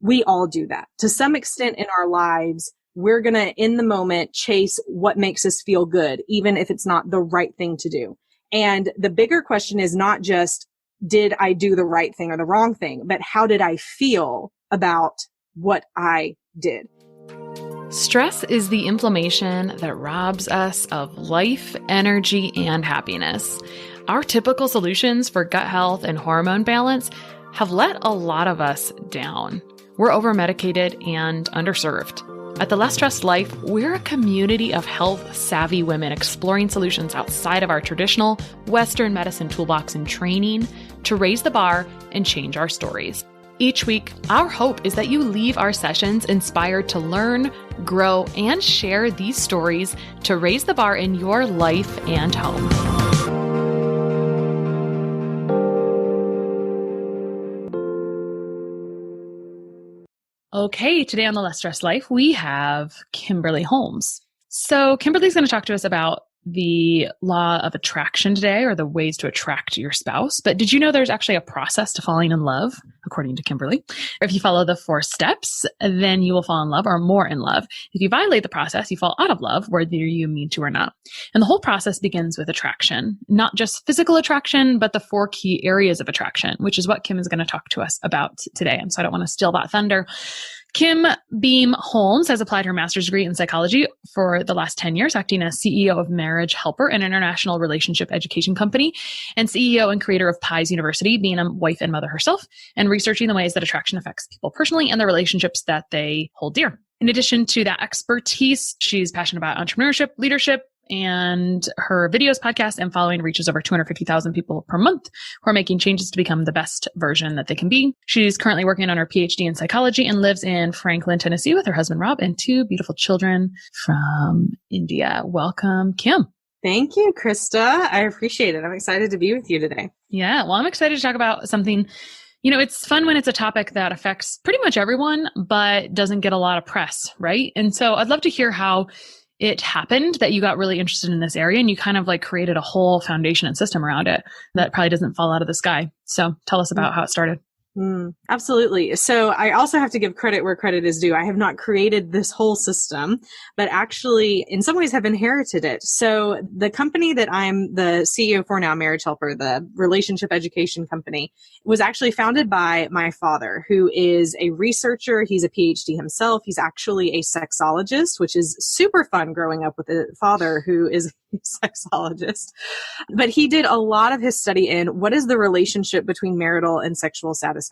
we all do that. To some extent in our lives, we're going to, in the moment, chase what makes us feel good, even if it's not the right thing to do. And the bigger question is not just, did I do the right thing or the wrong thing, but how did I feel about what I did? Stress is the inflammation that robs us of life, energy, and happiness. Our typical solutions for gut health and hormone balance have let a lot of us down. We're over-medicated and underserved. At The Less Stressed Life, we're a community of health-savvy women exploring solutions outside of our traditional Western medicine toolbox and training to raise the bar and change our stories. Each week, our hope is that you leave our sessions inspired to learn, grow, and share these stories to raise the bar in your life and home. Okay, today on The Less Stressed Life, we have Kimberly Holmes. So Kimberly's going to talk to us about the law of attraction today, or the ways to attract your spouse. But did you know there's actually a process to falling in love, according to Kimberly? If you follow the 4 steps, then you will fall in love or more in love. If you violate the process, you fall out of love, whether you mean to or not. And the whole process begins with attraction, not just physical attraction, but the 4 key areas of attraction, which is what Kim is going to talk to us about today. And so I don't want to steal that thunder. Kim Beam Holmes has applied her master's degree in psychology for the last 10 years, acting as CEO of Marriage Helper, an international relationship education company, and CEO and creator of Pies University, being a wife and mother herself, and researching the ways that attraction affects people personally and the relationships that they hold dear. In addition to that expertise, she's passionate about entrepreneurship, leadership, and her videos, podcasts, and following reaches over 250,000 people per month who are making changes to become the best version that they can be. She's currently working on her PhD in psychology and lives in Franklin, Tennessee with her husband, Rob, and 2 beautiful children from India. Welcome, Kim. Thank you, Krista. I appreciate it. I'm excited to be with you today. Yeah, well, I'm excited to talk about something. It's fun when it's a topic that affects pretty much everyone, but doesn't get a lot of press, right? And so I'd love to hear how it happened that you got really interested in this area and you kind of like created a whole foundation and system around it that probably doesn't fall out of the sky. So tell us about how it started. Absolutely. So I also have to give credit where credit is due. I have not created this whole system, but actually in some ways have inherited it. So the company that I'm the CEO for now, Marriage Helper, the relationship education company, was actually founded by my father, who is a researcher. He's a PhD himself. He's actually a sexologist, which is super fun growing up with a father who is a sexologist. But he did a lot of his study in what is the relationship between marital and sexual satisfaction.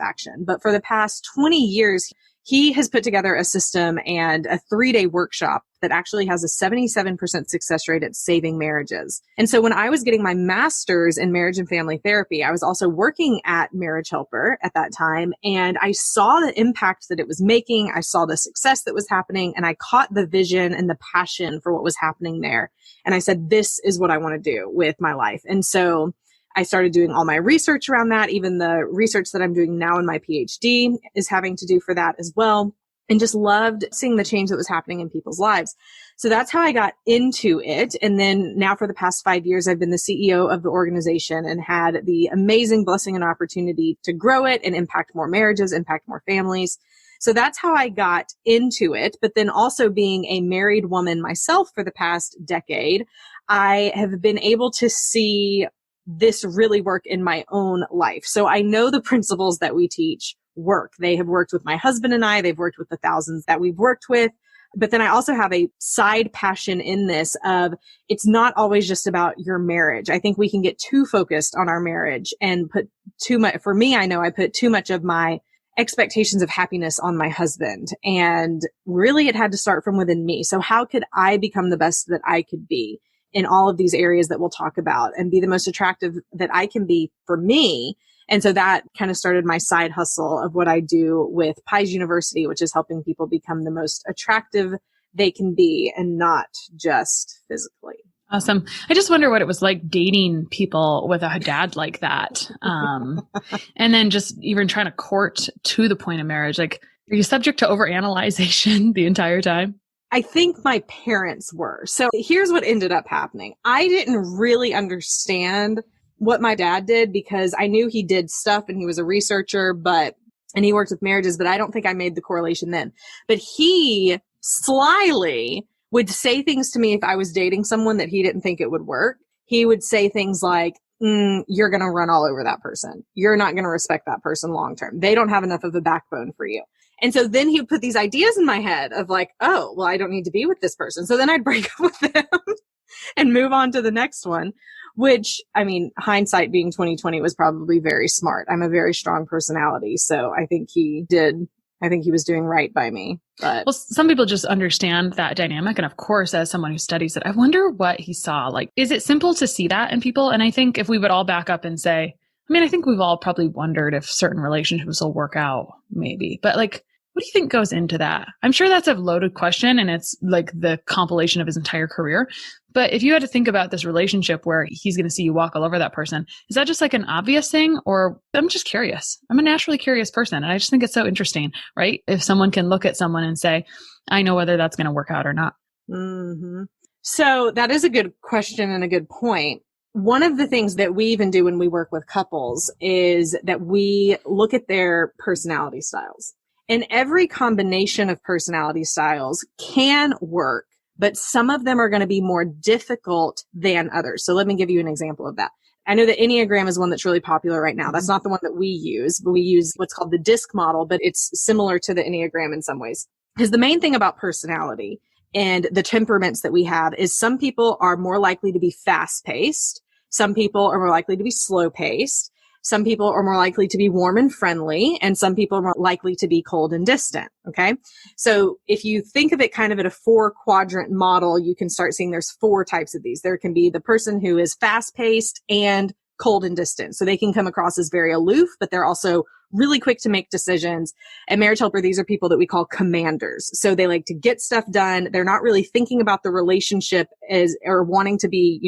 But for the past 20 years, he has put together a system and a 3-day workshop that actually has a 77% success rate at saving marriages. And so when I was getting my master's in marriage and family therapy, I was also working at Marriage Helper at that time. And I saw the impact that it was making. I saw the success that was happening, and I caught the vision and the passion for what was happening there. And I said, this is what I want to do with my life. And so I started doing all my research around that. Even the research that I'm doing now in my PhD is having to do for that as well. And just loved seeing the change that was happening in people's lives. So that's how I got into it. And then now for the past 5 years, I've been the CEO of the organization and had the amazing blessing and opportunity to grow it and impact more marriages, impact more families. So that's how I got into it. But then also being a married woman myself for the past decade, I have been able to see this really work in my own life. So I know the principles that we teach work. They have worked with my husband and I. They've worked with the thousands that we've worked with. But then I also have a side passion in this of it's not always just about your marriage. I think we can get too focused on our marriage and put too much, for me, I know I put too much of my expectations of happiness on my husband. And really it had to start from within me. So how could I become the best that I could be in all of these areas that we'll talk about and be the most attractive that I can be for me? And so that kind of started my side hustle of what I do with Pies University, which is helping people become the most attractive they can be and not just physically. Awesome. I just wonder what it was like dating people with a dad like that. And then just even trying to court to the point of marriage. Like, are you subject to overanalyzation the entire time? I think my parents were. So here's what ended up happening. I didn't really understand what my dad did because I knew he did stuff and he was a researcher, but and he worked with marriages, but I don't think I made the correlation then. But he slyly would say things to me if I was dating someone that he didn't think it would work. He would say things like, you're going to run all over that person. You're not going to respect that person long term. They don't have enough of a backbone for you. And so then he would put these ideas in my head of like, oh, well, I don't need to be with this person. So then I'd break up with them and move on to the next one, which, I mean, hindsight being 2020 was probably very smart. I'm a very strong personality. So I think he was doing right by me. But well, some people just understand that dynamic. And of course, as someone who studies it, I wonder what he saw. Like, is it simple to see that in people? And I think if we would all back up and say, I mean, I think we've all probably wondered if certain relationships will work out, maybe. But like, what do you think goes into that? I'm sure that's a loaded question and it's like the compilation of his entire career. But if you had to think about this relationship where he's going to see you walk all over that person, is that just like an obvious thing? Or I'm just curious. I'm a naturally curious person. And I just think it's so interesting, right? If someone can look at someone and say, I know whether that's going to work out or not. Mm-hmm. So that is a good question and a good point. One of the things that we even do when we work with couples is that we look at their personality styles. And every combination of personality styles can work, but some of them are going to be more difficult than others. So let me give you an example of that. I know that Enneagram is one that's really popular right now. That's not the one that we use, but we use what's called the DISC model, but it's similar to the Enneagram in some ways. Because the main thing about personality and the temperaments that we have is some people are more likely to be fast-paced. Some people are more likely to be slow-paced. Some people are more likely to be warm and friendly, and some people are more likely to be cold and distant. Okay. So if you think of it kind of at a 4-quadrant model, you can start seeing there's 4 types of these. There can be the person who is fast paced and cold and distant. So they can come across as very aloof, but they're also really quick to make decisions. At Marriage Helper, these are people that we call commanders. So they like to get stuff done. They're not really thinking about the relationship or wanting to be,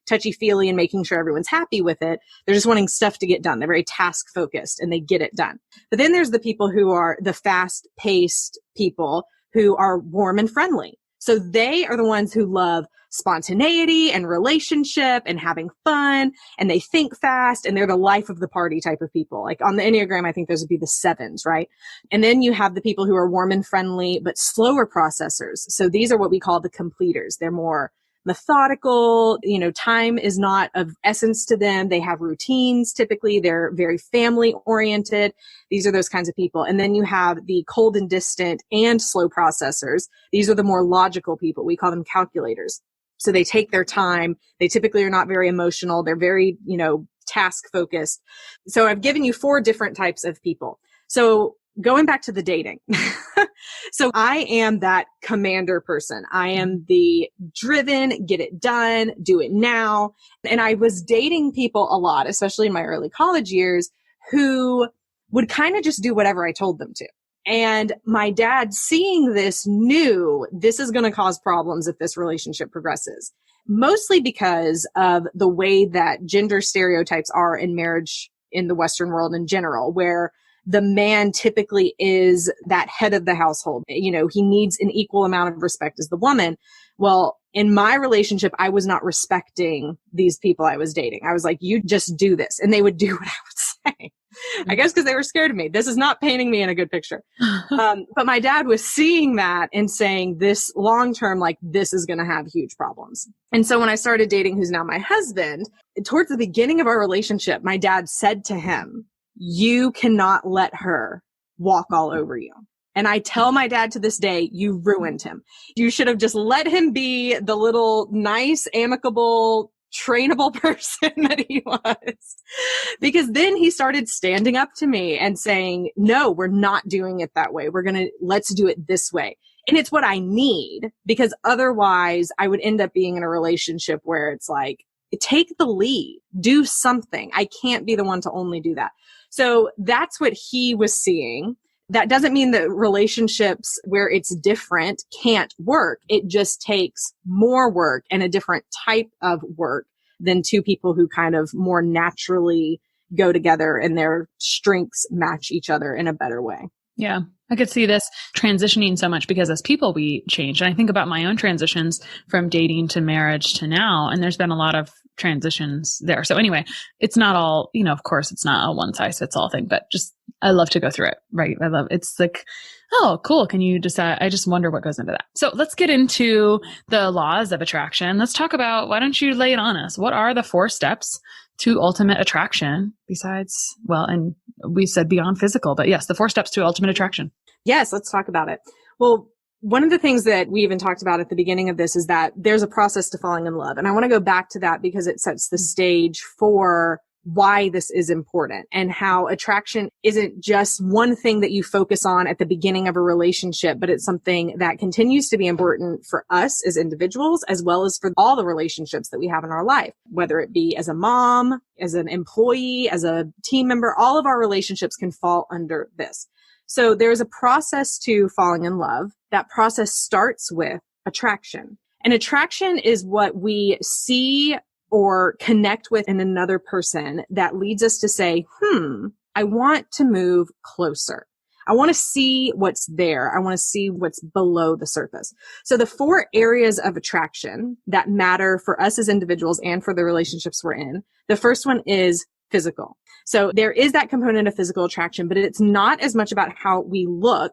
touchy-feely and making sure everyone's happy with it. They're just wanting stuff to get done. They're very task-focused and they get it done. But then there's the people who are the fast-paced people who are warm and friendly. So they are the ones who love spontaneity and relationship and having fun, and they think fast, and they're the life of the party type of people. Like on the Enneagram, I think those would be the 7s, right? And then you have the people who are warm and friendly, but slower processors. So these are what we call the completers. They're more methodical, time is not of essence to them. They have routines. Typically, they're very family oriented. These are those kinds of people. And then you have the cold and distant and slow processors. These are the more logical people. We call them calculators. So they take their time. They typically are not very emotional. They're very, task focused. So I've given you 4 different types of people. So going back to the dating. So I am that commander person. I am the driven, get it done, do it now. And I was dating people a lot, especially in my early college years, who would kind of just do whatever I told them to. And my dad, seeing this, knew this is going to cause problems if this relationship progresses, mostly because of the way that gender stereotypes are in marriage in the Western world in general, where the man typically is that head of the household. He needs an equal amount of respect as the woman. Well, in my relationship, I was not respecting these people I was dating. I was like, you just do this. And they would do what I would say. I guess because they were scared of me. This is not painting me in a good picture. But my dad was seeing that and saying this long term, like this is going to have huge problems. And so when I started dating who's now my husband, towards the beginning of our relationship, my dad said to him, you cannot let her walk all over you. And I tell my dad to this day, you ruined him. You should have just let him be the little nice, amicable, trainable person that he was. Because then he started standing up to me and saying, no, we're not doing it that way. Let's do it this way. And it's what I need, because otherwise I would end up being in a relationship where it's like, take the lead, do something. I can't be the one to only do that. So that's what he was seeing. That doesn't mean that relationships where it's different can't work. It just takes more work and a different type of work than 2 people who kind of more naturally go together and their strengths match each other in a better way. Yeah. I could see this transitioning so much because as people, we change. And I think about my own transitions from dating to marriage to now. And there's been a lot of transitions there. So anyway, it's not all, of course it's not a one size fits all thing, but just, I love to go through it, right? It's like, oh, cool. Can you decide? I just wonder what goes into that. So let's get into the laws of attraction. Let's talk about, why don't you lay it on us? What are the 4 steps to ultimate attraction besides, and we said beyond physical, but yes, the 4 steps to ultimate attraction. Yes, let's talk about it. Well, one of the things that we even talked about at the beginning of this is that there's a process to falling in love. And I want to go back to that because it sets the stage for why this is important and how attraction isn't just one thing that you focus on at the beginning of a relationship, but it's something that continues to be important for us as individuals, as well as for all the relationships that we have in our life, whether it be as a mom, as an employee, as a team member. All of our relationships can fall under this. So there's a process to falling in love. That process starts with attraction. And attraction is what we see or connect with in another person that leads us to say, I want to move closer. I want to see what's there. I want to see what's below the surface. So the 4 areas of attraction that matter for us as individuals and for the relationships we're in. The first one is physical. So there is that component of physical attraction, but it's not as much about how we look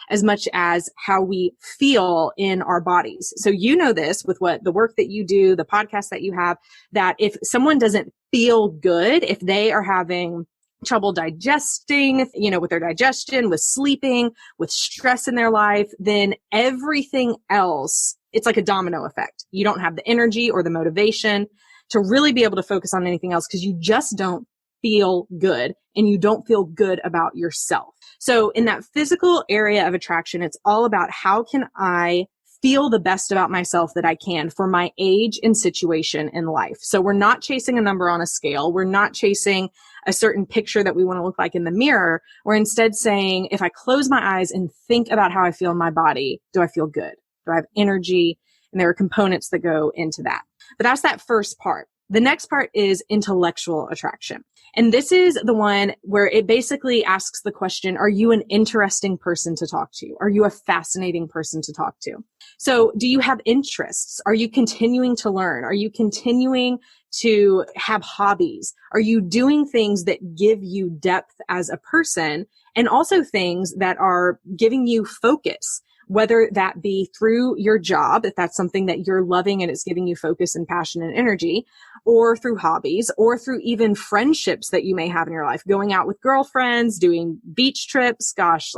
as much as how we feel in our bodies. So you know this with the work that you do, the podcast that you have, that if someone doesn't feel good, if they are having trouble digesting, with their digestion, with sleeping, with stress in their life, then everything else, it's like a domino effect. You don't have the energy or the motivation to really be able to focus on anything else because you just don't feel good and you don't feel good about yourself. So in that physical area of attraction, it's all about how can I feel the best about myself that I can for my age and situation in life. So we're not chasing a number on a scale. We're not chasing a certain picture that we want to look like in the mirror. We're instead saying, if I close my eyes and think about how I feel in my body, do I feel good? Do I have energy? And there are components that go into that. But that's that first part. The next part is intellectual attraction. And this is the one where it basically asks the question, are you an interesting person to talk to? Are you a fascinating person to talk to? So do you have interests? Are you continuing to learn? Are you continuing to have hobbies? Are you doing things that give you depth as a person and also things that are giving you focus? Whether that be through your job, if that's something that you're loving and it's giving you focus and passion and energy, or through hobbies, or through even friendships that you may have in your life, going out with girlfriends, doing beach trips. Gosh,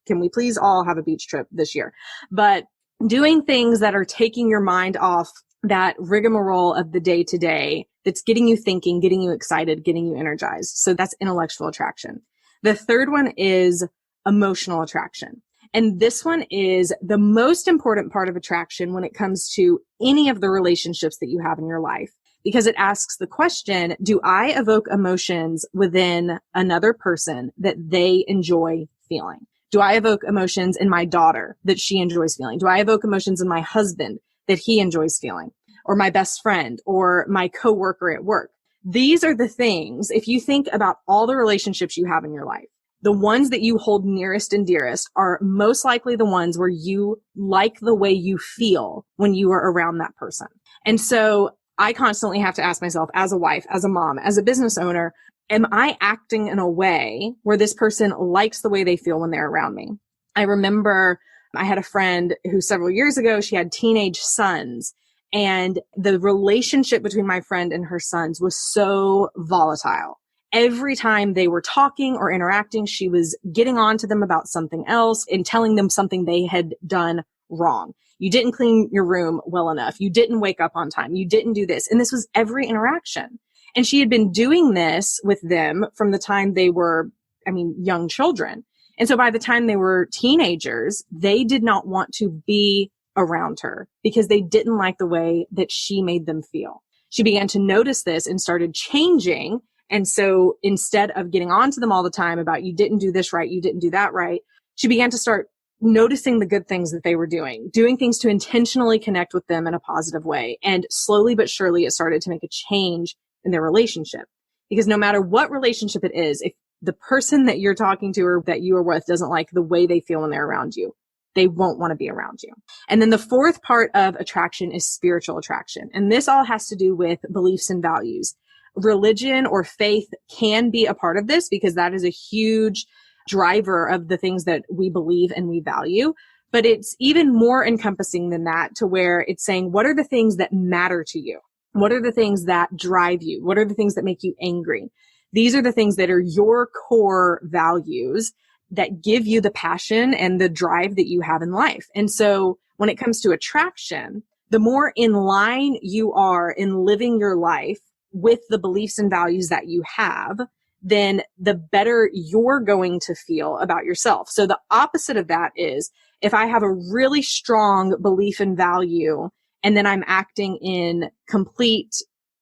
can we please all have a beach trip this year? But doing things that are taking your mind off that rigmarole of the day to day, that's getting you thinking, getting you excited, getting you energized. So that's intellectual attraction. The third one is emotional attraction. And this one is the most important part of attraction when it comes to any of the relationships that you have in your life, because it asks the question, do I evoke emotions within another person that they enjoy feeling? Do I evoke emotions in my daughter that she enjoys feeling? Do I evoke emotions in my husband that he enjoys feeling? Or my best friend or my coworker at work? These are the things, if you think about all the relationships you have in your life, the ones that you hold nearest and dearest are most likely the ones where you like the way you feel when you are around that person. And so I constantly have to ask myself, as a wife, as a mom, as a business owner, am I acting in a way where this person likes the way they feel when they're around me? I remember I had a friend who several years ago, she had teenage sons, and the relationship between my friend and her sons was so volatile. Every time they were talking or interacting, she was getting on to them about something else and telling them something they had done wrong. You didn't clean your room well enough. You didn't wake up on time. You didn't do this. And this was every interaction. And she had been doing this with them from the time they were, young children. And so by the time they were teenagers, they did not want to be around her because they didn't like the way that she made them feel. She began to notice this and started changing. And so instead of getting on to them all the time about you didn't do this right, you didn't do that right, she began to start noticing the good things that they were doing things to intentionally connect with them in a positive way. And slowly but surely it started to make a change in their relationship. Because no matter what relationship it is, if the person that you're talking to or that you are with doesn't like the way they feel when they're around you, they won't want to be around you. And then the fourth part of attraction is spiritual attraction. And this all has to do with beliefs and values. Religion or faith can be a part of this because that is a huge driver of the things that we believe and we value. But it's even more encompassing than that, to where it's saying, what are the things that matter to you? What are the things that drive you? What are the things that make you angry? These are the things that are your core values that give you the passion and the drive that you have in life. And so when it comes to attraction, the more in line you are in living your life with the beliefs and values that you have, then the better you're going to feel about yourself. So the opposite of that is, if I have a really strong belief and value and then I'm acting in complete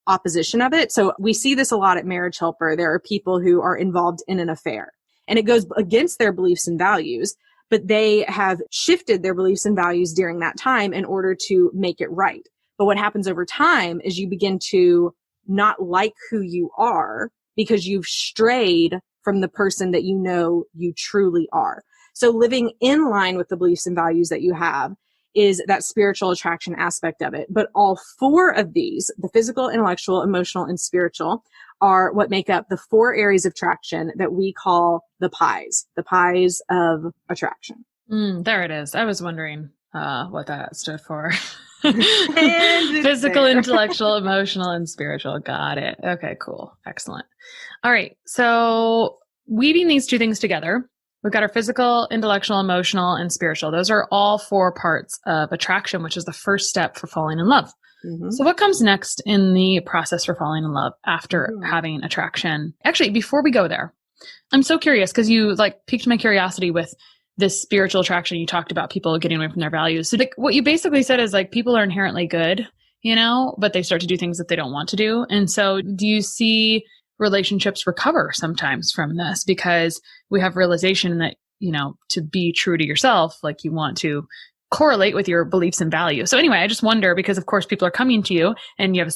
opposition of it. So we see this a lot at Marriage Helper. There are people who are involved in an affair and it goes against their beliefs and values, but they have shifted their beliefs and values during that time in order to make it right. But what happens over time is you begin to not like who you are because you've strayed from the person that you know you truly are. So living in line with the beliefs and values that you have is that spiritual attraction aspect of it. But all four of these, the physical, intellectual, emotional, and spiritual, are what make up the four areas of attraction that we call the pies of attraction. There it is. I was wondering what that stood for. Physical, intellectual, emotional, and spiritual. Got it. Okay, cool. Excellent. All right. So weaving these two things together, we've got our physical, intellectual, emotional, and spiritual. Those are all four parts of attraction, which is the first step for falling in love. Mm-hmm. So what comes next in the process for falling in love after having attraction? Actually, before we go there, I'm so curious because you piqued my curiosity with this spiritual attraction. You talked about people getting away from their values. So what you basically said is people are inherently good, but they start to do things that they don't want to do. And so do you see relationships recover sometimes from this? Because we have realization that, to be true to yourself, you want to correlate with your beliefs and values. So anyway, I just wonder, because of course people are coming to you and you have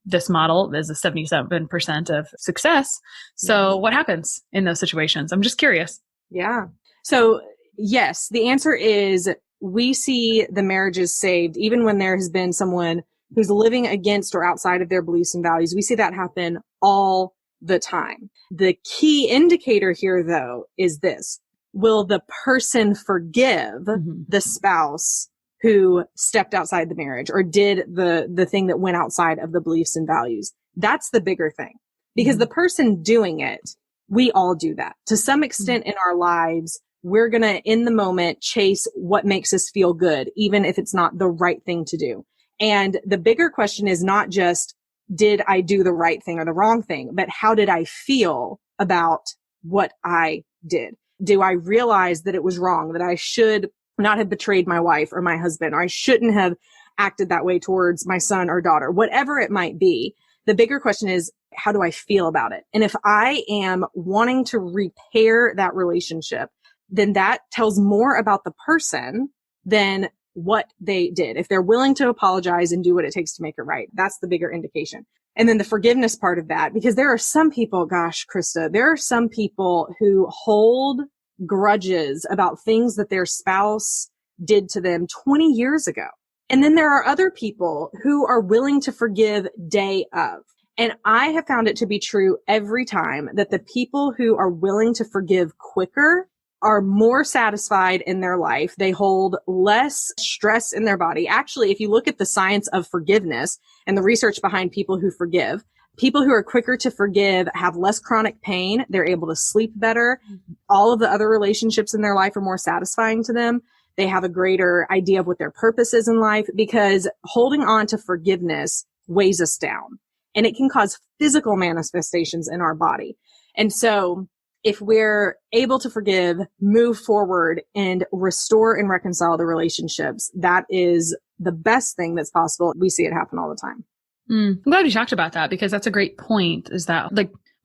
this model is a 77% of success. So what happens in those situations? I'm just curious. Yeah. So yes, the answer is we see the marriages saved even when there has been someone who's living against or outside of their beliefs and values. We see that happen all the time. The key indicator here, though, is this. Will the person forgive the spouse who stepped outside the marriage or did the thing that went outside of the beliefs and values? That's the bigger thing. Because the person doing it, we all do that. To some extent in our lives, we're going to, in the moment, chase what makes us feel good, even if it's not the right thing to do. And the bigger question is not just, did I do the right thing or the wrong thing, but how did I feel about what I did? Do I realize that it was wrong, that I should not have betrayed my wife or my husband, or I shouldn't have acted that way towards my son or daughter, whatever it might be? The bigger question is, how do I feel about it? And if I am wanting to repair that relationship, then that tells more about the person than what they did. If they're willing to apologize and do what it takes to make it right, that's the bigger indication. And then the forgiveness part of that, because there are some people, gosh, Krista, there are some people who hold grudges about things that their spouse did to them 20 years ago. And then there are other people who are willing to forgive day of. And I have found it to be true every time that the people who are willing to forgive quicker are more satisfied in their life. They hold less stress in their body. Actually, if you look at the science of forgiveness and the research behind people who forgive, people who are quicker to forgive have less chronic pain. They're able to sleep better. All of the other relationships in their life are more satisfying to them. They have a greater idea of what their purpose is in life, because holding on to forgiveness weighs us down and it can cause physical manifestations in our body. And so if we're able to forgive, move forward, and restore and reconcile the relationships, that is the best thing that's possible. We see it happen all the time. I'm glad you talked about that, because that's a great point, is that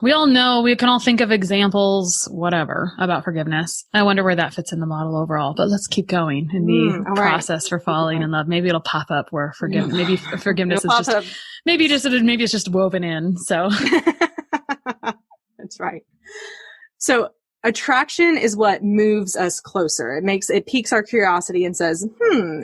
we all know, we can all think of examples, whatever, about forgiveness. I wonder where that fits in the model overall, but let's keep going in the process for falling in love. Maybe it'll pop up where maybe forgiveness is just, maybe it's just woven in. So that's right. So Attraction is what moves us closer. It piques our curiosity and says,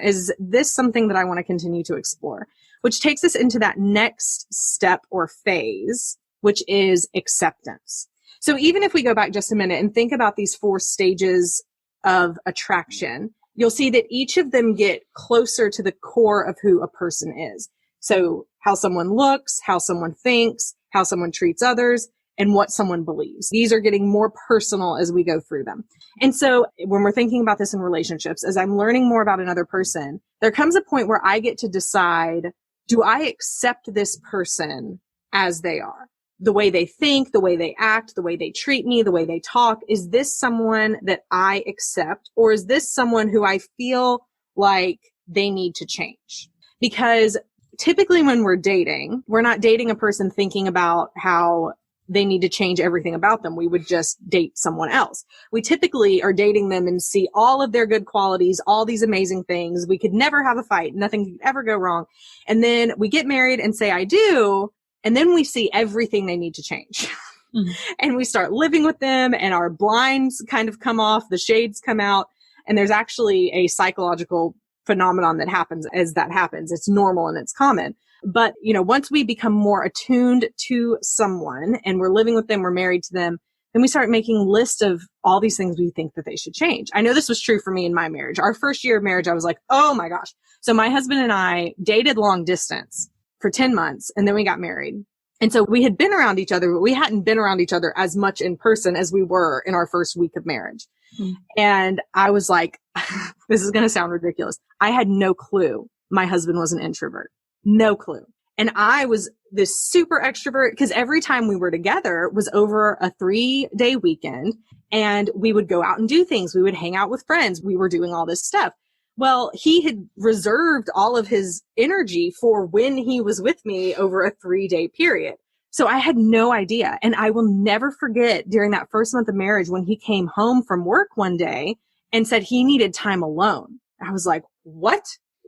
is this something that I want to continue to explore? Which takes us into that next step or phase, which is acceptance. So even if we go back just a minute and think about these 4 stages of attraction, you'll see that each of them get closer to the core of who a person is. So how someone looks, how someone thinks, how someone treats others, and what someone believes. These are getting more personal as we go through them. And so when we're thinking about this in relationships, as I'm learning more about another person, there comes a point where I get to decide, do I accept this person as they are? The way they think, the way they act, the way they treat me, the way they talk. Is this someone that I accept? Or is this someone who I feel like they need to change? Because typically when we're dating, we're not dating a person thinking about how they need to change everything about them. We would just date someone else. We typically are dating them and see all of their good qualities, all these amazing things. We could never have a fight. Nothing could ever go wrong. And then we get married and say, I do. And then we see everything they need to change. Mm-hmm. And we start living with them and our blinds kind of come off, the shades come out. And there's actually a psychological phenomenon that happens as that happens. It's normal and it's common. But, once we become more attuned to someone and we're living with them, we're married to them, then we start making lists of all these things we think that they should change. I know this was true for me in my marriage. Our first year of marriage, I was like, oh my gosh. So my husband and I dated long distance for 10 months and then we got married. And so we had been around each other, but we hadn't been around each other as much in person as we were in our first week of marriage. Mm. And I was like, this is going to sound ridiculous. I had no clue my husband was an introvert. No clue. And I was this super extrovert because every time we were together was over a 3-day weekend and we would go out and do things. We would hang out with friends. We were doing all this stuff. Well, he had reserved all of his energy for when he was with me over a 3-day period. So I had no idea. And I will never forget during that first month of marriage when he came home from work one day and said he needed time alone. I was like, what?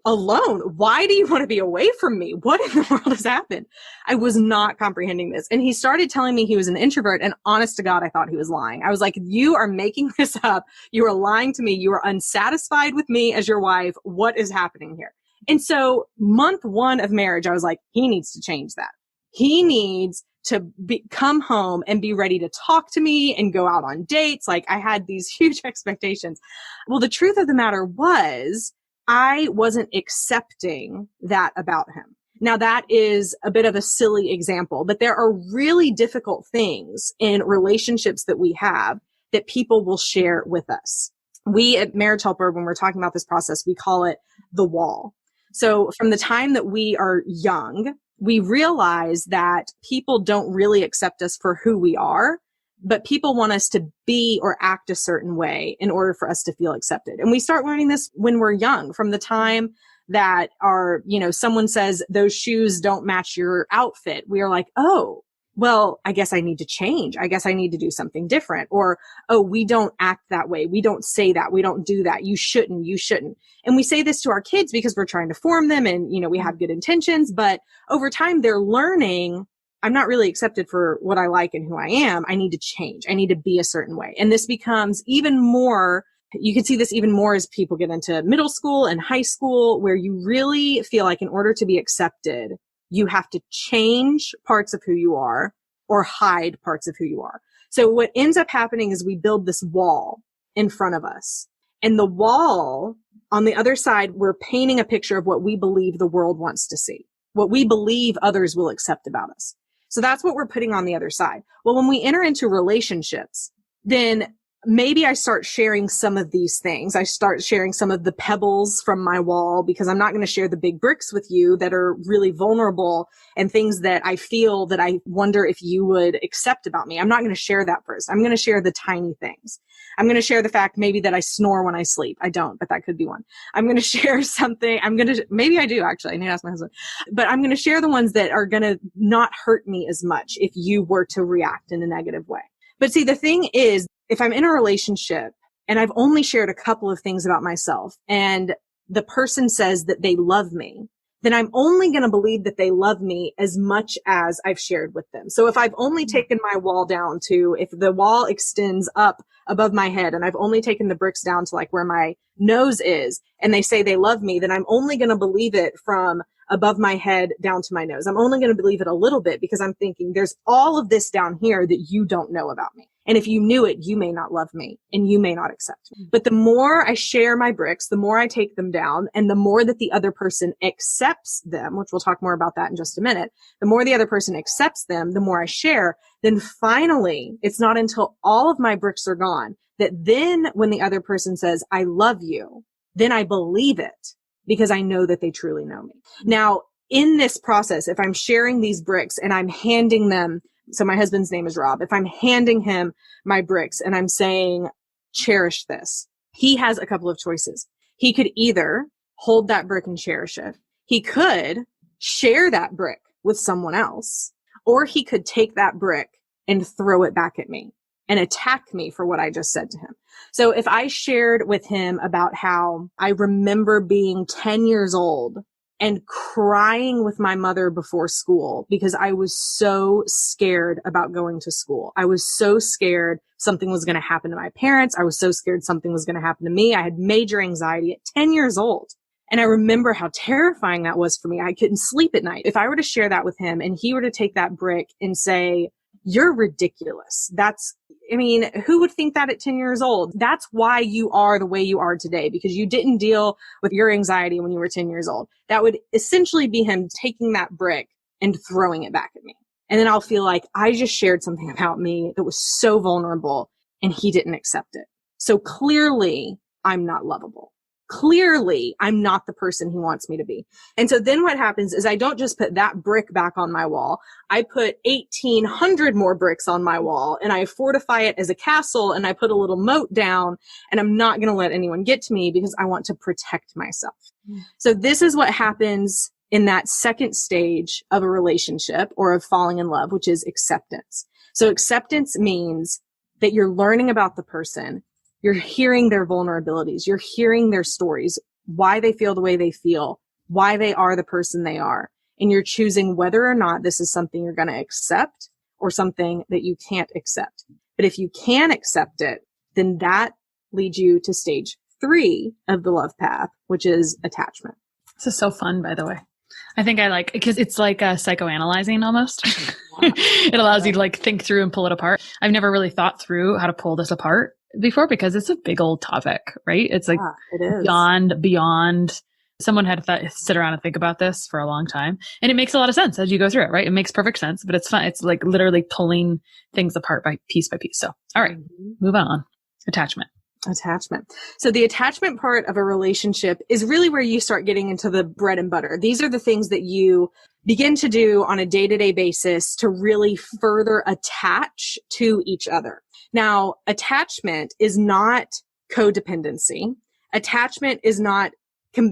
Alone? Why do you want to be away from me? What in the world has happened? I was not comprehending this. And he started telling me he was an introvert. And honest to God, I thought he was lying. I was like, you are making this up. You are lying to me. You are unsatisfied with me as your wife. What is happening here? And so month 1 of marriage, I was like, he needs to change that. He needs to come home and be ready to talk to me and go out on dates. Like I had these huge expectations. Well, the truth of the matter was, I wasn't accepting that about him. Now that is a bit of a silly example, but there are really difficult things in relationships that we have that people will share with us. We at Marriage Helper, when we're talking about this process, we call it the wall. So from the time that we are young, we realize that people don't really accept us for who we are, but people want us to be or act a certain way in order for us to feel accepted. And we start learning this when we're young, from the time that someone says those shoes don't match your outfit. We are like, oh, well, I guess I need to change. I guess I need to do something different. Or, oh, we don't act that way. We don't say that. We don't do that. You shouldn't. And we say this to our kids because we're trying to form them and, we have good intentions. But over time, they're learning, I'm not really accepted for what I like and who I am. I need to change. I need to be a certain way. And this becomes even more, you can see this even more as people get into middle school and high school, where you really feel like in order to be accepted, you have to change parts of who you are or hide parts of who you are. So what ends up happening is we build this wall in front of us. And the wall, on the other side, we're painting a picture of what we believe the world wants to see, what we believe others will accept about us. So that's what we're putting on the other side. Well, when we enter into relationships, then maybe I start sharing some of these things. I start sharing some of the pebbles from my wall, because I'm not going to share the big bricks with you that are really vulnerable and things that I feel that I wonder if you would accept about me. I'm not going to share that first. I'm going to share the tiny things. I'm going to share the fact maybe that I snore when I sleep. I don't, but that could be one. I'm going to share something. Maybe I do actually. I need to ask my husband, but I'm going to share the ones that are going to not hurt me as much if you were to react in a negative way. But see, the thing is, if I'm in a relationship and I've only shared a couple of things about myself and the person says that they love me, then I'm only going to believe that they love me as much as I've shared with them. So if I've only taken my wall down to, if the wall extends up above my head and I've only taken the bricks down to like where my nose is, and they say they love me, then I'm only going to believe it from above my head down to my nose. I'm only going to believe it a little bit because I'm thinking there's all of this down here that you don't know about me. And if you knew it, you may not love me and you may not accept me. But the more I share my bricks, the more I take them down, and the more that the other person accepts them, which we'll talk more about that in just a minute, the more the other person accepts them, the more I share, then finally, it's not until all of my bricks are gone that then when the other person says, I love you, then I believe it because I know that they truly know me. Now, in this process, if I'm sharing these bricks and I'm handing them, so my husband's name is Rob, if I'm handing him my bricks and I'm saying, cherish this, he has a couple of choices. He could either hold that brick and cherish it. He could share that brick with someone else, or he could take that brick and throw it back at me and attack me for what I just said to him. So if I shared with him about how I remember being 10 years old and crying with my mother before school because I was so scared about going to school. I was so scared something was going to happen to my parents. I was so scared something was going to happen to me. I had major anxiety at 10 years old. And I remember how terrifying that was for me. I couldn't sleep at night. If I were to share that with him and he were to take that brick and say, you're ridiculous. Who would think that at 10 years old? That's why you are the way you are today, because you didn't deal with your anxiety when you were 10 years old. That would essentially be him taking that brick and throwing it back at me. And then I'll feel like I just shared something about me that was so vulnerable and he didn't accept it. So clearly I'm not lovable. Clearly, I'm not the person he wants me to be. And so then what happens is I don't just put that brick back on my wall. I put 1,800 more bricks on my wall and I fortify it as a castle and I put a little moat down, and I'm not going to let anyone get to me because I want to protect myself. So this is what happens in that second stage of a relationship or of falling in love, which is acceptance. So acceptance means that you're learning about the person. You're hearing their vulnerabilities. You're hearing their stories, why they feel the way they feel, why they are the person they are. And you're choosing whether or not this is something you're going to accept or something that you can't accept. But if you can accept it, then that leads you to stage 3 of the love path, which is attachment. This is so fun, by the way. I think I like, because it's like psychoanalyzing almost. It allows you to like think through and pull it apart. I've never really thought through how to pull this apart before because it's a big old topic, right? It's like it is. beyond. Someone had to sit around and think about this for a long time. And it makes a lot of sense as you go through it, right? It makes perfect sense, but it's fun. It's like literally pulling things apart by piece. So, all right, move on. Attachment. So the attachment part of a relationship is really where you start getting into the bread and butter. These are the things that you begin to do on a day-to-day basis to really further attach to each other. Now, attachment is not codependency. Attachment is not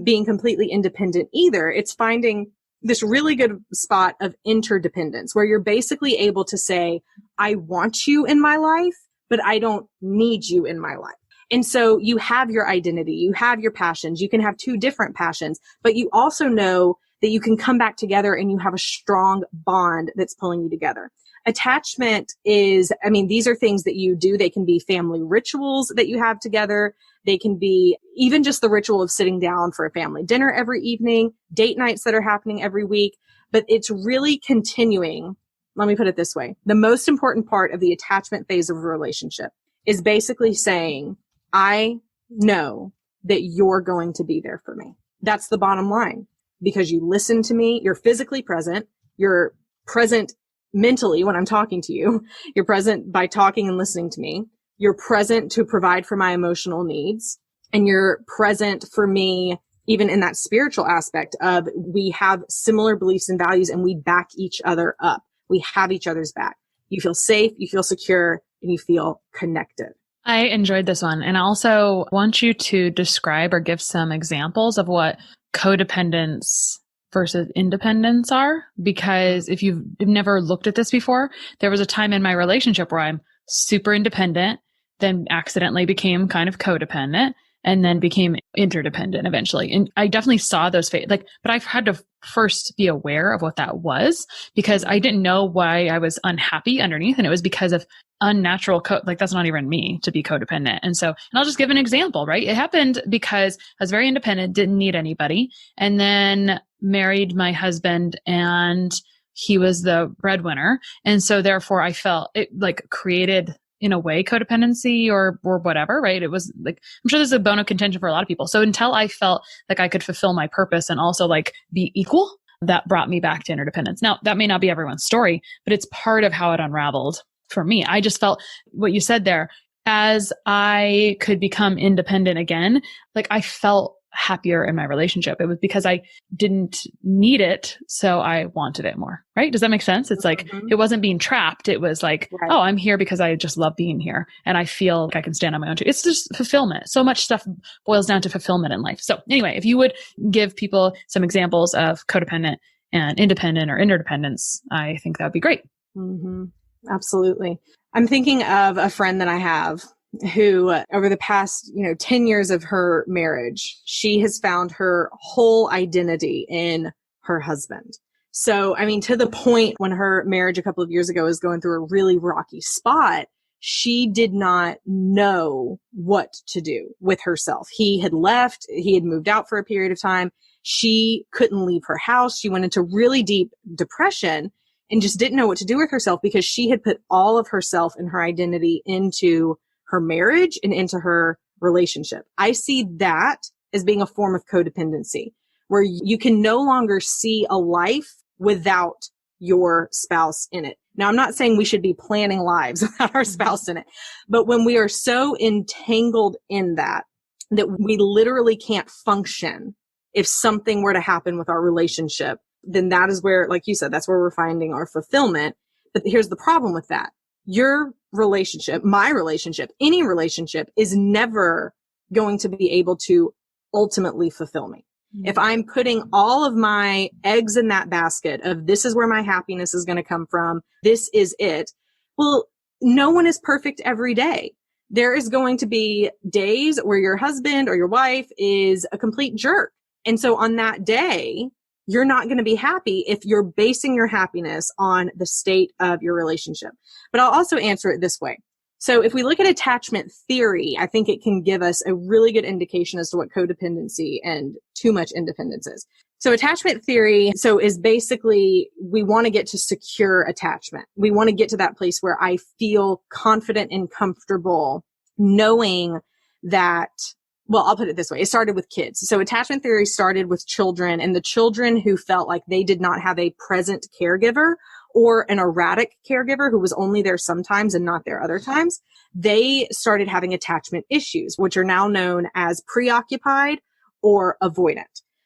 being completely independent either. It's finding this really good spot of interdependence where you're basically able to say, I want you in my life, but I don't need you in my life. And so you have your identity, you have your passions, you can have 2 different passions, but you also know that you can come back together and you have a strong bond that's pulling you together. Attachment is, these are things that you do. They can be family rituals that you have together. They can be even just the ritual of sitting down for a family dinner every evening, date nights that are happening every week, but it's really continuing. Let me put it this way. The most important part of the attachment phase of a relationship is basically saying, I know that you're going to be there for me. That's the bottom line, because you listen to me. You're physically present. You're present mentally when I'm talking to you. You're present by talking and listening to me. You're present to provide for my emotional needs. And you're present for me even in that spiritual aspect of we have similar beliefs and values and we back each other up. We have each other's back. You feel safe, you feel secure, and you feel connected. I enjoyed this one. And I also want you to describe or give some examples of what codependence versus independence are. Because if you've never looked at this before, there was a time in my relationship where I'm super independent, then accidentally became kind of codependent. and then became interdependent eventually. And I definitely saw those but I've had to first be aware of what that was because I didn't know why I was unhappy underneath. And it was because of unnatural that's not even me to be codependent. And I'll just give an example, right? It happened because I was very independent, didn't need anybody, and then married my husband, and he was the breadwinner. And so therefore I felt it created in a way codependency or whatever, right? It was I'm sure there's a bone of contention for a lot of people. So until I felt like I could fulfill my purpose and also be equal, that brought me back to interdependence. Now that may not be everyone's story, but it's part of how it unraveled for me. I just felt what you said there, as I could become independent again, I felt happier in my relationship. It was because I didn't need it, so I wanted it more, right? Does that make sense? It's it wasn't being trapped. It was right. Oh, I'm here because I just love being here and I feel like I can stand on my own too. It's just fulfillment. So much stuff boils down to fulfillment in life. So anyway, if you would give people some examples of codependent and independent or interdependence, I think that would be great. Mm-hmm. Absolutely. I'm thinking of a friend that I have who over the past, 10 years of her marriage, she has found her whole identity in her husband. So, to the point when her marriage a couple of years ago was going through a really rocky spot, she did not know what to do with herself. He had left, he had moved out for a period of time. She couldn't leave her house. She went into really deep depression and just didn't know what to do with herself because she had put all of herself and her identity into her marriage and into her relationship. I see that as being a form of codependency, where you can no longer see a life without your spouse in it. Now, I'm not saying we should be planning lives without our spouse in it, but when we are so entangled in that we literally can't function if something were to happen with our relationship, then that is where, like you said, that's where we're finding our fulfillment. But here's the problem with that. Your relationship, my relationship, any relationship is never going to be able to ultimately fulfill me. Mm-hmm. If I'm putting all of my eggs in that basket of this is where my happiness is going to come from, this is it. Well, no one is perfect every day. There is going to be days where your husband or your wife is a complete jerk. And so on that day, you're not going to be happy if you're basing your happiness on the state of your relationship. But I'll also answer it this way. So if we look at attachment theory, I think it can give us a really good indication as to what codependency and too much independence is. So attachment theory, is basically, we want to get to secure attachment. We want to get to that place where I feel confident and comfortable knowing that, well, I'll put it this way. It started with kids. So attachment theory started with children, and the children who felt like they did not have a present caregiver or an erratic caregiver who was only there sometimes and not there other times, they started having attachment issues, which are now known as preoccupied or avoidant.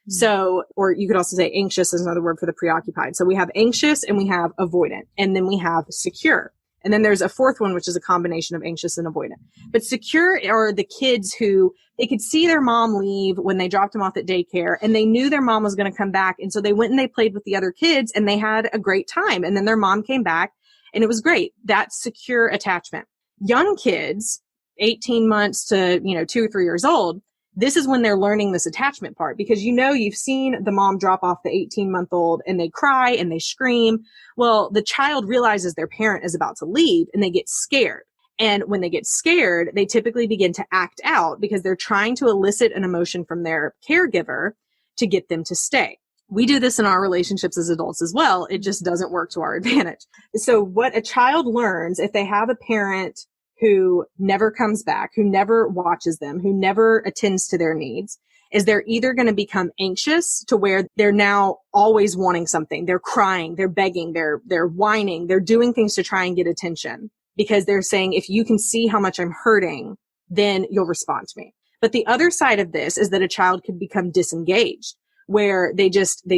Mm-hmm. So, or you could also say anxious is another word for the preoccupied. So we have anxious and we have avoidant, and then we have secure. And then there's a fourth one, which is a combination of anxious and avoidant. But secure are the kids who they could see their mom leave when they dropped them off at daycare, and they knew their mom was going to come back. And so they went and they played with the other kids and they had a great time. And then their mom came back and it was great. That's secure attachment. Young kids, 18 months to, 2 or 3 years old, this is when they're learning this attachment part, because you've seen the mom drop off the 18-month-old and they cry and they scream. Well, the child realizes their parent is about to leave and they get scared. And when they get scared, they typically begin to act out because they're trying to elicit an emotion from their caregiver to get them to stay. We do this in our relationships as adults as well. It just doesn't work to our advantage. So what a child learns if they have a parent who never comes back, who never watches them, who never attends to their needs, is they're either going to become anxious to where they're now always wanting something. They're crying, they're begging, they're whining, they're doing things to try and get attention because they're saying, if you can see how much I'm hurting, then you'll respond to me. But the other side of this is that a child could become disengaged, where they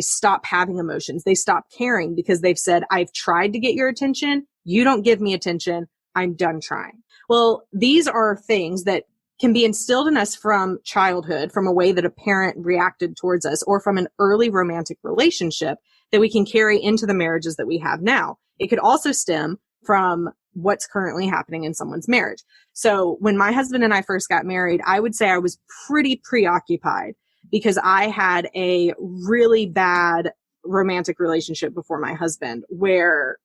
stop having emotions. They stop caring because they've said, I've tried to get your attention. You don't give me attention. I'm done trying. Well, these are things that can be instilled in us from childhood, from a way that a parent reacted towards us, or from an early romantic relationship that we can carry into the marriages that we have now. It could also stem from what's currently happening in someone's marriage. So when my husband and I first got married, I would say I was pretty preoccupied because I had a really bad romantic relationship before my husband where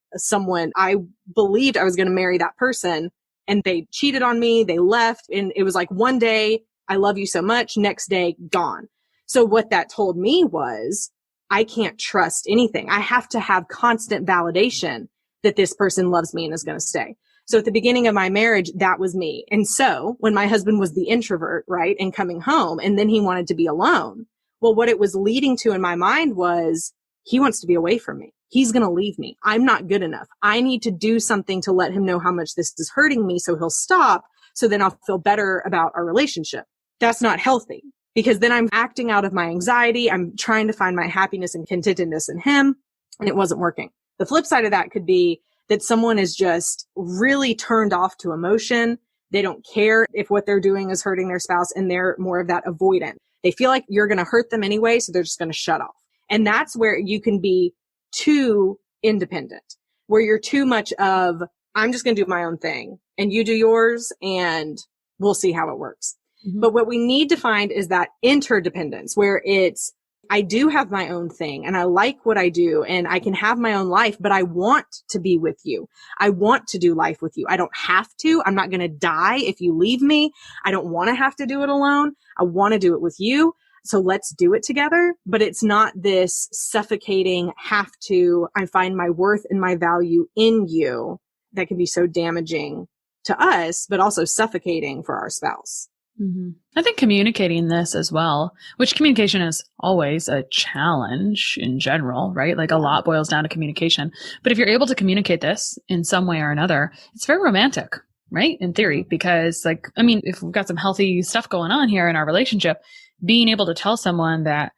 I believed I was going to marry that person and they cheated on me. They left and it was like one day, I love you so much. Next day, gone. So what that told me was I can't trust anything. I have to have constant validation that this person loves me and is going to stay. So at the beginning of my marriage, that was me. And so when my husband was the introvert, right, and coming home, and then he wanted to be alone, well, what it was leading to in my mind was he wants to be away from me. He's going to leave me. I'm not good enough. I need to do something to let him know how much this is hurting me so he'll stop. So then I'll feel better about our relationship. That's not healthy because then I'm acting out of my anxiety. I'm trying to find my happiness and contentedness in him, and it wasn't working. The flip side of that could be that someone is just really turned off to emotion. They don't care if what they're doing is hurting their spouse, and they're more of that avoidant. They feel like you're going to hurt them anyway, so they're just going to shut off. And that's where you can be too independent, where you're too much of, I'm just going to do my own thing and you do yours and we'll see how it works. Mm-hmm. But what we need to find is that interdependence where it's, I do have my own thing and I like what I do and I can have my own life, but I want to be with you. I want to do life with you. I don't have to. I'm not going to die if you leave me. I don't want to have to do it alone. I want to do it with you. So let's do it together. But it's not this suffocating I find my worth and my value in you that can be so damaging to us, but also suffocating for our spouse. Mm-hmm. I think communicating this as well, which communication is always a challenge in general, right? Like a lot boils down to communication. But if you're able to communicate this in some way or another, it's very romantic, right? In theory, because if we've got some healthy stuff going on here in our relationship, being able to tell someone that,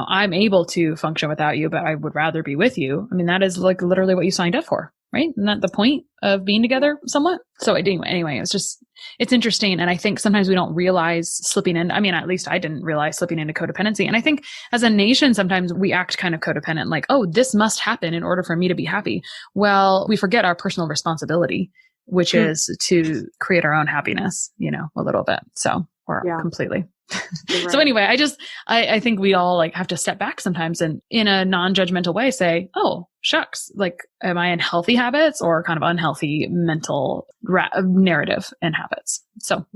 I'm able to function without you, but I would rather be with you. That is like literally what you signed up for, right? Isn't that the point of being together somewhat? So anyway, it's interesting. And I think sometimes we don't realize slipping in. At least I didn't realize slipping into codependency. And I think as a nation, sometimes we act kind of codependent, like, oh, this must happen in order for me to be happy. Well, we forget our personal responsibility, which is to create our own happiness, a little bit. So, completely. Right. So anyway, I think we all have to step back sometimes and in a non-judgmental way say, oh, shucks, am I in healthy habits or kind of unhealthy mental narrative and habits? So,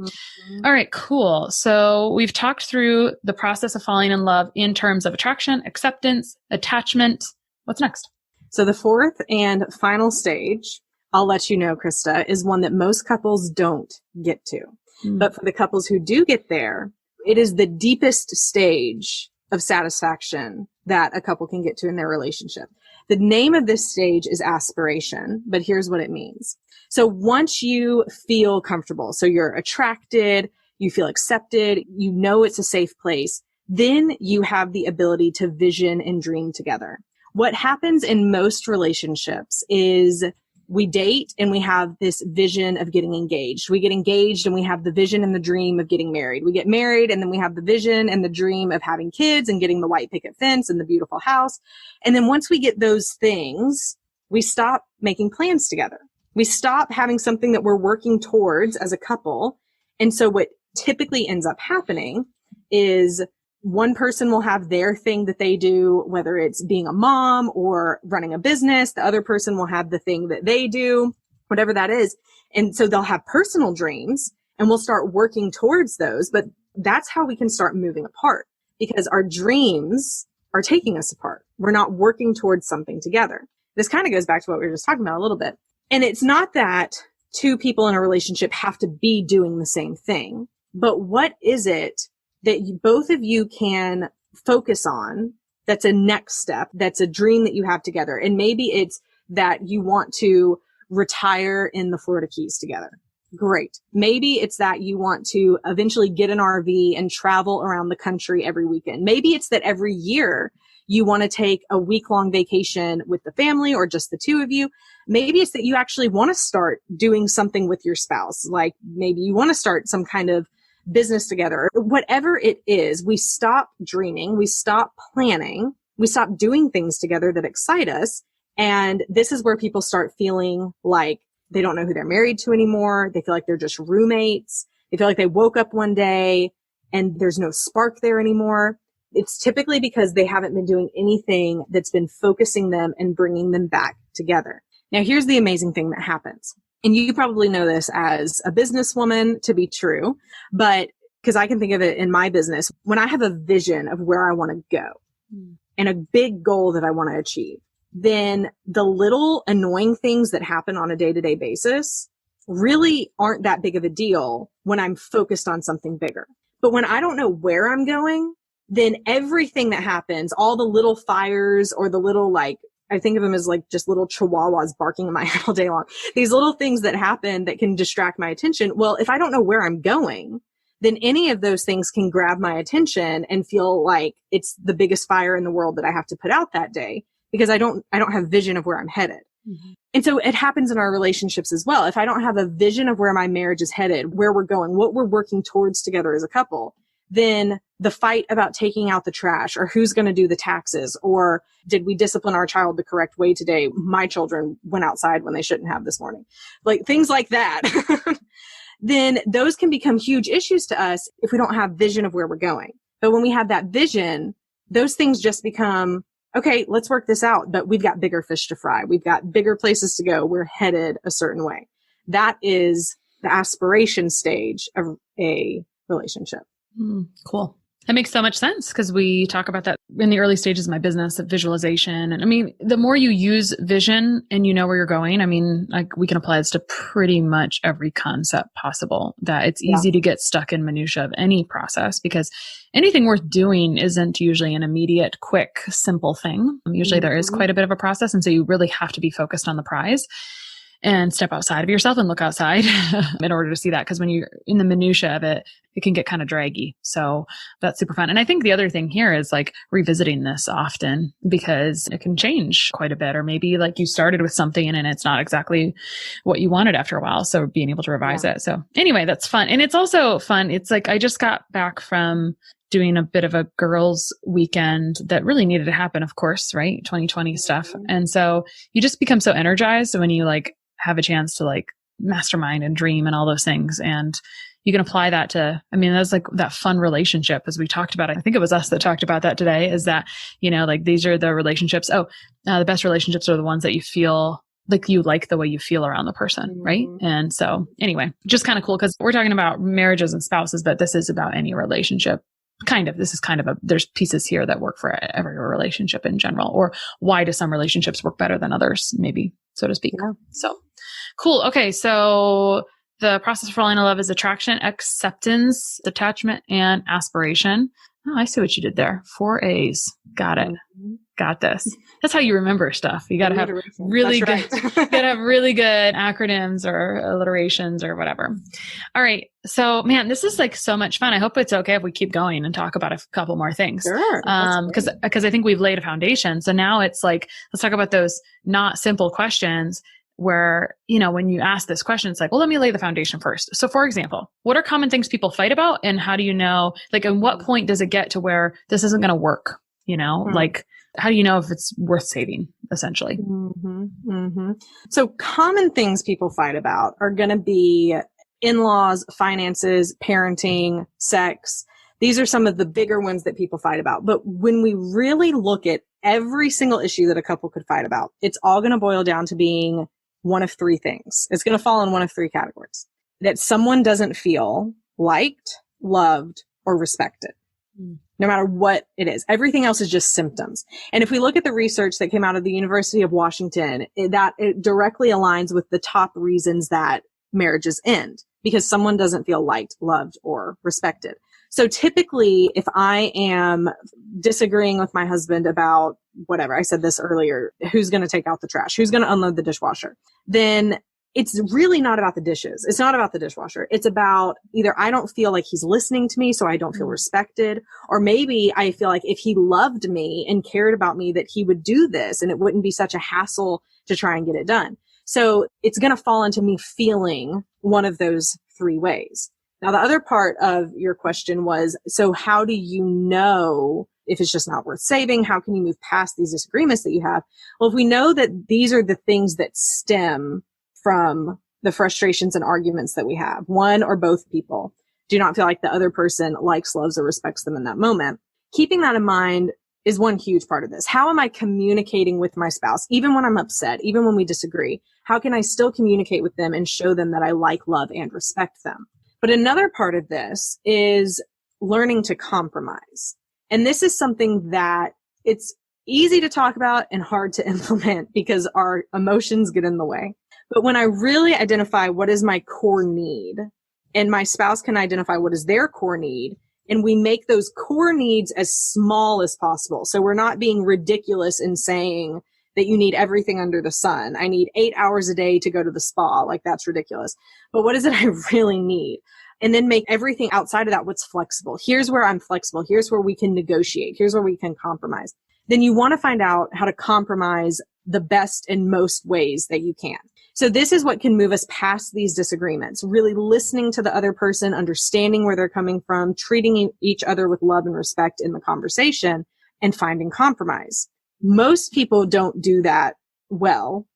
All right, cool. So we've talked through the process of falling in love in terms of attraction, acceptance, attachment. What's next? So the fourth and final stage, I'll let you know, Krista, is one that most couples don't get to. But for the couples who do get there, it is the deepest stage of satisfaction that a couple can get to in their relationship. The name of this stage is aspiration, but here's what it means. So once you feel comfortable, so you're attracted, you feel accepted, it's a safe place, then you have the ability to vision and dream together. What happens in most relationships is we date and we have this vision of getting engaged. We get engaged and we have the vision and the dream of getting married. We get married and then we have the vision and the dream of having kids and getting the white picket fence and the beautiful house. And then once we get those things, we stop making plans together. We stop having something that we're working towards as a couple. And so what typically ends up happening is one person will have their thing that they do, whether it's being a mom or running a business. The other person will have the thing that they do, whatever that is. And so they'll have personal dreams and we'll start working towards those. But that's how we can start moving apart because our dreams are taking us apart. We're not working towards something together. This kind of goes back to what we were just talking about a little bit. And it's not that two people in a relationship have to be doing the same thing, but what is it that both of you can focus on that's a next step, that's a dream that you have together. And maybe it's that you want to retire in the Florida Keys together. Great. Maybe it's that you want to eventually get an RV and travel around the country every weekend. Maybe it's that every year you want to take a week-long vacation with the family or just the two of you. Maybe it's that you actually want to start doing something with your spouse. Like maybe you want to start some kind of business together. Whatever it is, we stop dreaming, we stop planning, we stop doing things together that excite us. And this is where people start feeling like They don't know who they're married to anymore. They feel like they're just roommates. They feel like they woke up one day and there's no spark there anymore. It's typically because they haven't been doing anything that's been focusing them and bringing them back together. Now, here's the amazing thing that happens. And you probably know this as a businesswoman to be true, but because I can think of it in my business, when I have a vision of where I want to go and a big goal that I want to achieve, then the little annoying things that happen on a day-to-day basis really aren't that big of a deal when I'm focused on something bigger. But when I don't know where I'm going, then everything that happens, all the little fires or the little, like, I think of them as like just little chihuahuas barking in my head all day long. These little things that happen that can distract my attention. Well, if I don't know where I'm going, then any of those things can grab my attention and feel like it's the biggest fire in the world that I have to put out that day because I don't have vision of where I'm headed. Mm-hmm. And so it happens in our relationships as well. If I don't have a vision of where my marriage is headed, where we're going, what we're working towards together as a couple, then the fight about taking out the trash or who's going to do the taxes or did we discipline our child the correct way today? My children went outside when they shouldn't have this morning. Like things like that. Then those can become huge issues to us if we don't have vision of where we're going. But when we have that vision, those things just become, okay, let's work this out, but we've got bigger fish to fry. We've got bigger places to go. We're headed a certain way. That is the aspiration stage of a relationship. Cool. That makes so much sense because we talk about that in the early stages of my business of visualization. And I mean, the more you use vision and you know where you're going, I mean, like we can apply this to pretty much every concept possible, that it's easy to get stuck in minutia of any process because anything worth doing isn't usually an immediate, quick, simple thing. Usually there is quite a bit of a process. And so you really have to be focused on the prize and step outside of yourself and look outside in order to see that. Because when you're in the minutia of it, it can get kind of draggy. So that's super fun. And I think the other thing here is like revisiting this often because it can change quite a bit. Or maybe like you started with something and it's not exactly what you wanted after a while. So being able to revise it. So anyway, that's fun. And it's also fun. It's like, I just got back from doing a bit of a girls' weekend that really needed to happen, of course, right? 2020 stuff. And so you just become so energized when you like have a chance to like mastermind and dream and all those things. And you can apply that to, I mean, that's like that fun relationship as we talked about. I think it was us that talked about that today is that, you know, like these are the relationships. The best relationships are the ones that you feel like you like the way you feel around the person. Right. And so anyway, just kind of cool because we're talking about marriages and spouses, but this is about any relationship. This is kind of there's pieces here that work for every relationship in general, or why do some relationships work better than others, maybe, so to speak. Yeah. So cool. Okay. So the process for falling in love is attraction, acceptance, detachment, and aspiration. Oh, I see what you did there. 4 A's. Got it. Got this. That's how you remember stuff. You got to have really good, you got to have really good acronyms or alliterations or whatever. All right. So man, this is like so much fun. I hope it's okay if we keep going and talk about a couple more things. Sure. Because I think we've laid a foundation. So now it's like, let's talk about those not simple questions where, you know, when you ask this question, it's like, well, let me lay the foundation first. So for example, what are common things people fight about? And how do you know, like, at what point does it get to where this isn't going to work? You know, like, how do you know if it's worth saving, essentially? So common things people fight about are going to be in-laws, finances, parenting, sex. These are some of the bigger ones that people fight about. But when we really look at every single issue that a couple could fight about, it's all going to boil down to being one of 3 things. It's going to fall in one of 3 categories. That someone doesn't feel liked, loved, or respected. No matter what it is. Everything else is just symptoms. And if we look at the research that came out of the University of Washington, it directly aligns with the top reasons that marriages end, because someone doesn't feel liked, loved, or respected. So typically, if I am disagreeing with my husband about whatever, I said this earlier, who's going to take out the trash, who's going to unload the dishwasher, then it's really not about the dishes. It's not about the dishwasher. It's about either I don't feel like he's listening to me, so I don't feel respected, or maybe I feel like if he loved me and cared about me, that he would do this and it wouldn't be such a hassle to try and get it done. So it's going to fall into me feeling one of those 3 ways. Now, the other part of your question was, so how do you know if it's just not worth saving? How can you move past these disagreements that you have? Well, if we know that these are the things that stem from the frustrations and arguments that we have. One or both people do not feel like the other person likes, loves, or respects them in that moment. Keeping that in mind is one huge part of this. How am I communicating with my spouse? Even when I'm upset, even when we disagree, how can I still communicate with them and show them that I like, love, and respect them? But another part of this is learning to compromise. And this is something that it's easy to talk about and hard to implement because our emotions get in the way. But when I really identify what is my core need, and my spouse can identify what is their core need, and we make those core needs as small as possible. So we're not being ridiculous in saying that you need everything under the sun. I need 8 hours a day to go to the spa. Like, that's ridiculous. But what is it I really need? And then make everything outside of that what's flexible. Here's where I'm flexible. Here's where we can negotiate. Here's where we can compromise. Then you want to find out how to compromise the best and most ways that you can. So this is what can move us past these disagreements, really listening to the other person, understanding where they're coming from, treating each other with love and respect in the conversation, and finding compromise. Most people don't do that well.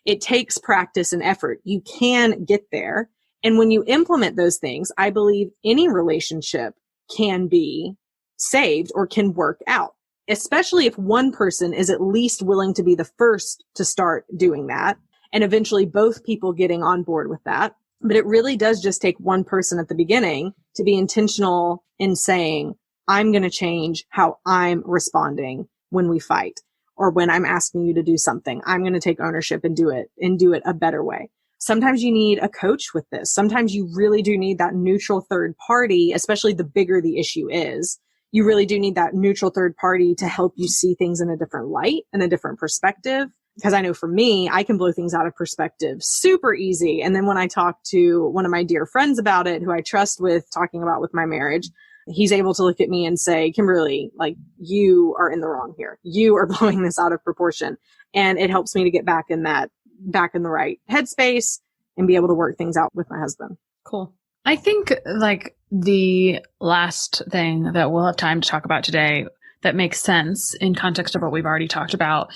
It takes practice and effort. You can get there. And when you implement those things, I believe any relationship can be saved or can work out, especially if one person is at least willing to be the first to start doing that, and eventually both people getting on board with that. But it really does just take one person at the beginning to be intentional in saying, I'm going to change how I'm responding when we fight, or when I'm asking you to do something. I'm going to take ownership and do it a better way. Sometimes you need a coach with this. Sometimes you really do need that neutral third party, especially the bigger the issue is. You really do need that neutral third party to help you see things in a different light and a different perspective. Because I know for me, I can blow things out of perspective super easy. And then when I talk to one of my dear friends about it, who I trust with talking about with my marriage, he's able to look at me and say, Kimberly, like, you are in the wrong here. You are blowing this out of proportion. And it helps me to get back in the right headspace and be able to work things out with my husband. Cool. I think like the last thing that we'll have time to talk about today that makes sense in context of what we've already talked about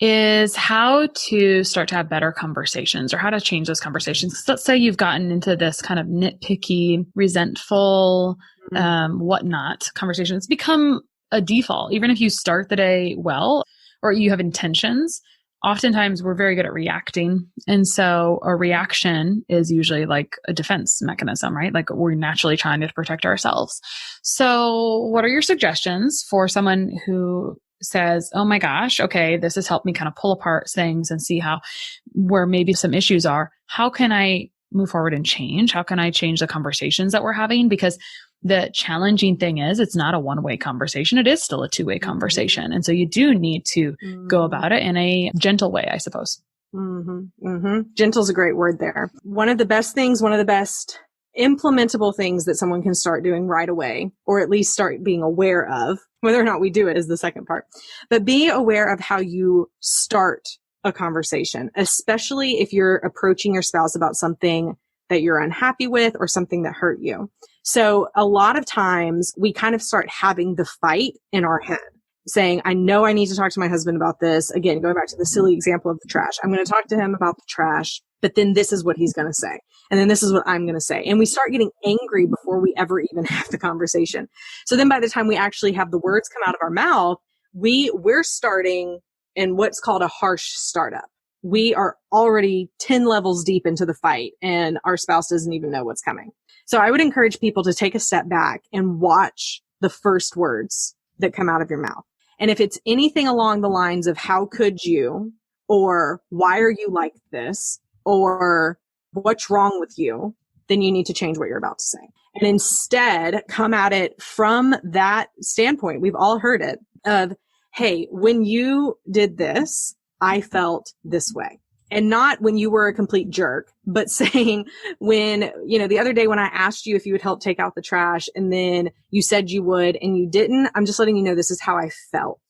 is how to start to have better conversations, or how to change those conversations. Let's say you've gotten into this kind of nitpicky, resentful, whatnot conversation. It's become a default. Even if you start the day well, or you have intentions, oftentimes we're very good at reacting. And so a reaction is usually like a defense mechanism, right? Like, we're naturally trying to protect ourselves. So what are your suggestions for someone who says, oh my gosh, okay, this has helped me kind of pull apart things and see where maybe some issues are. How can I move forward and change? How can I change the conversations that we're having? Because the challenging thing is, it's not a one-way conversation. It is still a two-way conversation. And so you do need to go about it in a gentle way, I suppose. Gentle is a great word there. One of the best implementable things that someone can start doing right away, or at least start being aware of, whether or not we do it is the second part, but be aware of how you start a conversation, especially if you're approaching your spouse about something that you're unhappy with or something that hurt you. So a lot of times we kind of start having the fight in our head, saying, I know I need to talk to my husband about this. Again, going back to the silly example of the trash. I'm going to talk to him about the trash, but then this is what he's going to say. And then this is what I'm going to say. And we start getting angry before we ever even have the conversation. So then by the time we actually have the words come out of our mouth, we're starting in what's called a harsh startup. We are already 10 levels deep into the fight, and our spouse doesn't even know what's coming. So I would encourage people to take a step back and watch the first words that come out of your mouth. And if it's anything along the lines of how could you, or why are you like this, or what's wrong with you, then you need to change what you're about to say. And instead come at it from that standpoint. We've all heard it of, hey, when you did this, I felt this way. And not when you were a complete jerk, but saying when, the other day when I asked you if you would help take out the trash and then you said you would and you didn't, I'm just letting you know this is how I felt.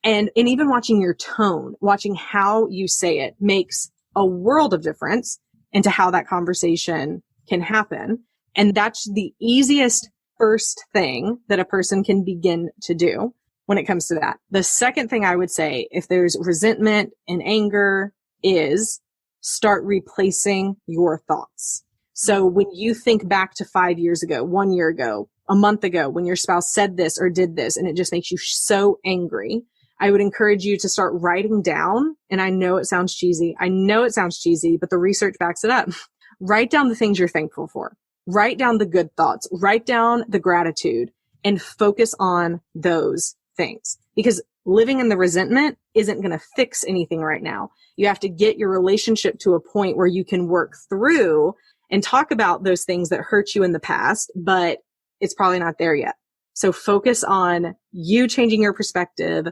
And even watching your tone, watching how you say it makes a world of difference into how that conversation can happen. And that's the easiest first thing that a person can begin to do when it comes to that. The second thing I would say, if there's resentment and anger, is start replacing your thoughts. So when you think back to 5 years ago, 1 year ago, a month ago, when your spouse said this or did this, and it just makes you so angry, I would encourage you to start writing down. And I know it sounds cheesy. But the research backs it up. Write down the things you're thankful for. Write down the good thoughts. Write down the gratitude and focus on those things, because living in the resentment isn't going to fix anything right now. You have to get your relationship to a point where you can work through and talk about those things that hurt you in the past, but it's probably not there yet. So focus on you changing your perspective,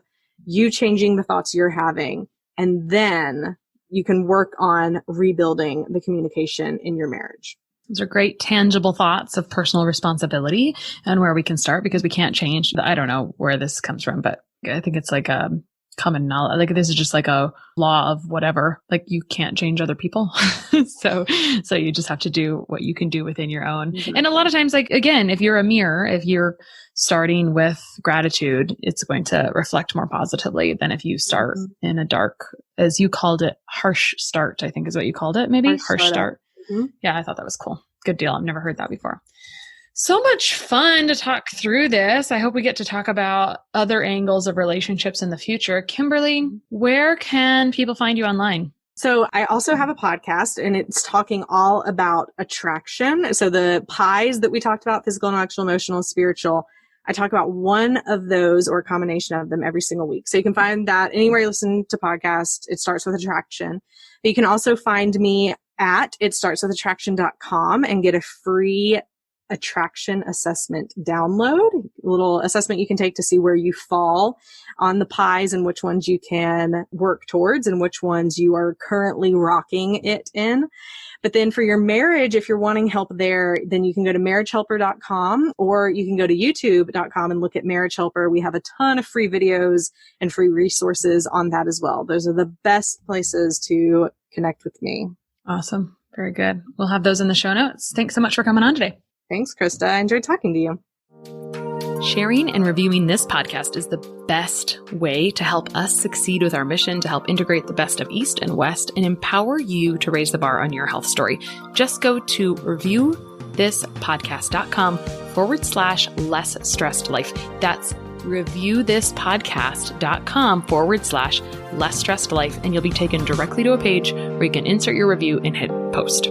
you changing the thoughts you're having, and then you can work on rebuilding the communication in your marriage. Those are great tangible thoughts of personal responsibility and where we can start, because we can't change. I don't know where this comes from, but I think it's like a common knowledge. Like this is just like a law of whatever. Like you can't change other people. So you just have to do what you can do within your own. Mm-hmm. And a lot of times, like, again, if you're a mirror, if you're starting with gratitude, it's going to reflect more positively than if you start in a dark, as you called it, harsh start, I think is what you called it. Maybe harsh start. Mm-hmm. Yeah, I thought that was cool. Good deal. I've never heard that before. So much fun to talk through this. I hope we get to talk about other angles of relationships in the future. Kimberly, where can people find you online? So I also have a podcast, and it's talking all about attraction. So the pies that we talked about, physical, intellectual, emotional, spiritual, I talk about one of those or a combination of them every single week. So you can find that anywhere you listen to podcasts. It starts with attraction. But you can also find me at itstartswithattraction.com and get a free attraction assessment download, a little assessment you can take to see where you fall on the pies and which ones you can work towards and which ones you are currently rocking it in. But then for your marriage, if you're wanting help there, then you can go to marriagehelper.com, or you can go to youtube.com and look at Marriage Helper. We have a ton of free videos and free resources on that as well. Those are the best places to connect with me. Awesome. Very good. We'll have those in the show notes. Thanks so much for coming on today. Thanks, Krista. I enjoyed talking to you. Sharing and reviewing this podcast is the best way to help us succeed with our mission to help integrate the best of East and West and empower you to raise the bar on your health story. Just go to reviewthispodcast.com/less stressed life. That's reviewthispodcast.com/less stressed life. And you'll be taken directly to a page where you can insert your review and hit post.